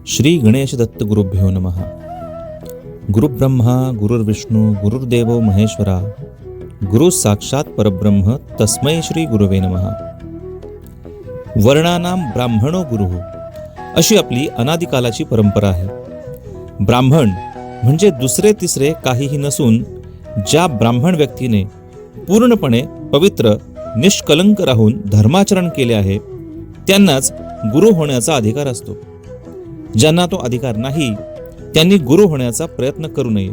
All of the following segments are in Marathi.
श्री गणेश दत्त गुरुभ्यो नमः. गुरुब्रह्मा गुरुर्विष्णू गुरुर्देवो महेश्वरा, गुरु साक्षात परब्रह्म तस्मै श्री गुरुवे नमः. वर्णानां ब्राह्मणो गुरुः अशी आपली अनादिकालाची परंपरा आहे. ब्राह्मण म्हणजे दुसरे तिसरे काहीही नसून ज्या ब्राह्मण व्यक्तीने पूर्णपणे पवित्र निष्कलंक राहून धर्माचरण केले आहे त्यांनाच गुरु होण्याचा अधिकार असतो. ज्यांना तो अधिकार नाही त्यांनी गुरु होण्याचा प्रयत्न करू नये,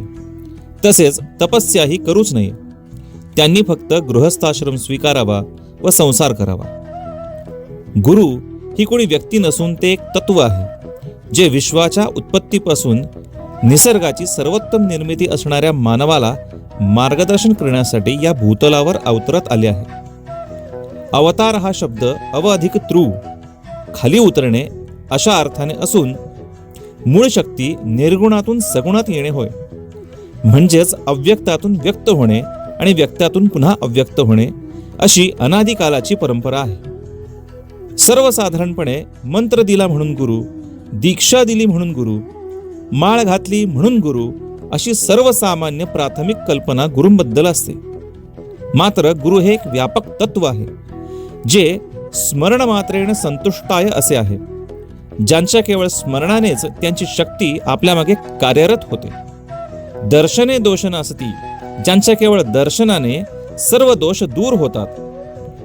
तसेच तपस्याही करूच नये. त्यांनी फक्त गृहस्थाश्रम स्वीकारावा व संसार करावा. गुरु ही कोणी व्यक्ती नसून ते एक तत्व आहे जे विश्वाच्या उत्पत्तीपासून निसर्गाची सर्वोत्तम निर्मिती असणाऱ्या मानवाला मार्गदर्शन करण्यासाठी या भूतलावर अवतरत आले आहे. अवतार हा शब्द अव अधिक तृ खाली उतरणे अशा अर्थाने असून मूळ शक्ती निर्गुणातून सगुणात येणे होय. म्हणजेच अव्यक्तातून व्यक्त होणे आणि व्यक्तातून पुन्हा अव्यक्त होणे अशी अनादिकालाची परंपरा आहे. सर्वसाधारणपणे मंत्र दिला म्हणून गुरु, दीक्षा दिली म्हणून गुरु, माळ घातली म्हणून गुरु अशी सर्वसामान्य प्राथमिक कल्पना गुरूंबद्दल असते. मात्र गुरु हे एक व्यापक तत्व आहे जे स्मरण मात्रेण संतुष्टाय असे आहे. ज्यांच्या केवळ स्मरणानेच त्यांची शक्ती आपल्या मागे कार्यरत होते. दर्शने दोष नासती, ज्यांच्या केवळ दर्शनाने सर्व दोष दूर होतात.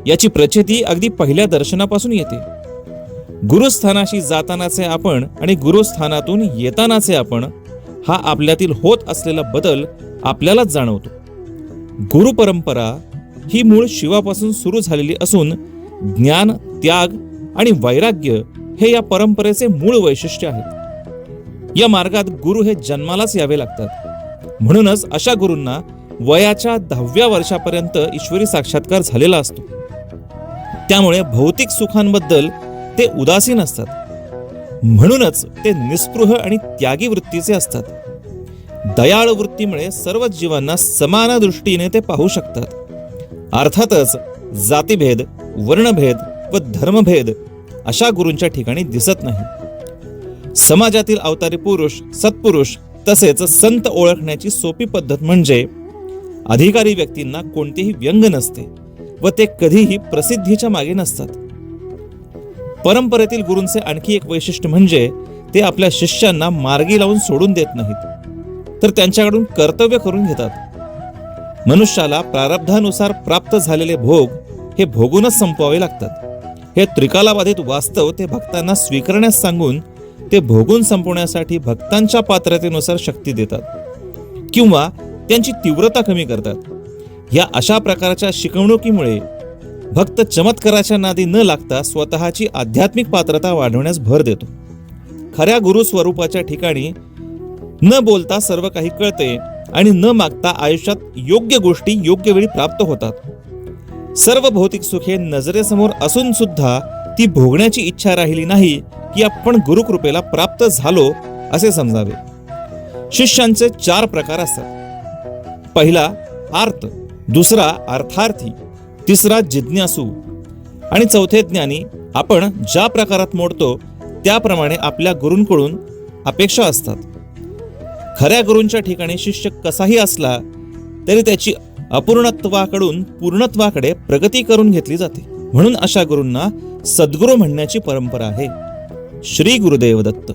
याची प्रचिती अगदी पहिल्या दर्शनापासून येते. गुरुस्थानाशी जातानाचे आपण आणि गुरुस्थानातून येतानाचे आपण हा आपल्यातील होत असलेला बदल आपल्यालाच जाणवतो. गुरु परंपरा ही मूळ शिवापासून सुरू झालेली असून ज्ञान, त्याग आणि वैराग्य हे या परंपरेचे मूळ वैशिष्ट्य आहेत. या मार्गात गुरु हे जन्मालाच यावे लागतात. म्हणूनच अशा गुरूंना वयाच्या 10व्या वर्षापर्यंत ईश्वरी साक्षात्कार झालेला असतो. त्यामुळे भौतिक सुखांबद्दल ते उदासीन असतात. म्हणूनच ते निस्पृह आणि त्यागी वृत्तीचे असतात. दयाळ वृत्तीमुळे सर्व जीवांना समान दृष्टीने ते पाहू शकतात. अर्थातच जातीभेद, वर्णभेद व धर्मभेद अशा गुरूंच्या ठिकाणी दिसत नाही. समाजातील अवतारी पुरुष, सत्पुरुष तसेच संत ओळखण्याची सोपी पद्धत म्हणजे अधिकारी व्यक्तींना कोणतेही व्यंग नसते व ते कधीही प्रसिद्धीच्या मागे नसतात. परंपरेतील गुरूंचे आणखी एक वैशिष्ट्य म्हणजे ते आपल्या शिष्यांना मार्गी लावून सोडून देत नाहीत, तर त्यांच्याकडून कर्तव्य करून घेतात. मनुष्याला प्रारब्धानुसार प्राप्त झालेले भोग हे भोगूनच संपवावे लागतात. हे त्रिकालाबाधित वास्तव ते भक्तांना स्वीकारण्यास सांगून ते भोगून संपवण्यासाठी भक्तांच्या पात्रतेनुसार शक्ती देतात किंवा त्यांची तीव्रता कमी करतात. या अशा प्रकारच्या शिकवणुकीमुळे भक्त चमत्काराच्या नादी न लागता स्वतःची आध्यात्मिक पात्रता वाढवण्यास भर देतो. खऱ्या गुरु स्वरूपाच्या ठिकाणी न बोलता सर्व काही कळते आणि न मागता आयुष्यात योग्य गोष्टी योग्य वेळी प्राप्त होतात. सर्व भौतिक सुखे नजरेसमोर असून सुद्धा ती भोगण्याची इच्छा राहिली नाही की आपण गुरुकृपेला प्राप्त झालो असे समजावे. शिष्यांचे 4 प्रकार असतात. पहिला आर्त, दुसरा अर्थार्थी, तिसरा जिज्ञासू आणि चौथे ज्ञानी. आपण ज्या प्रकारात मोडतो त्याप्रमाणे आपल्या गुरूंकडून अपेक्षा असतात. खऱ्या गुरूंच्या ठिकाणी शिष्य कसाही असला तरी त्याची अपूर्णत्वाकडून पूर्णत्वाकडे प्रगती करून घेतली जाते. म्हणून अशा गुरूंना सद्गुरू म्हणण्याची परंपरा आहे. श्री गुरुदेव दत्त.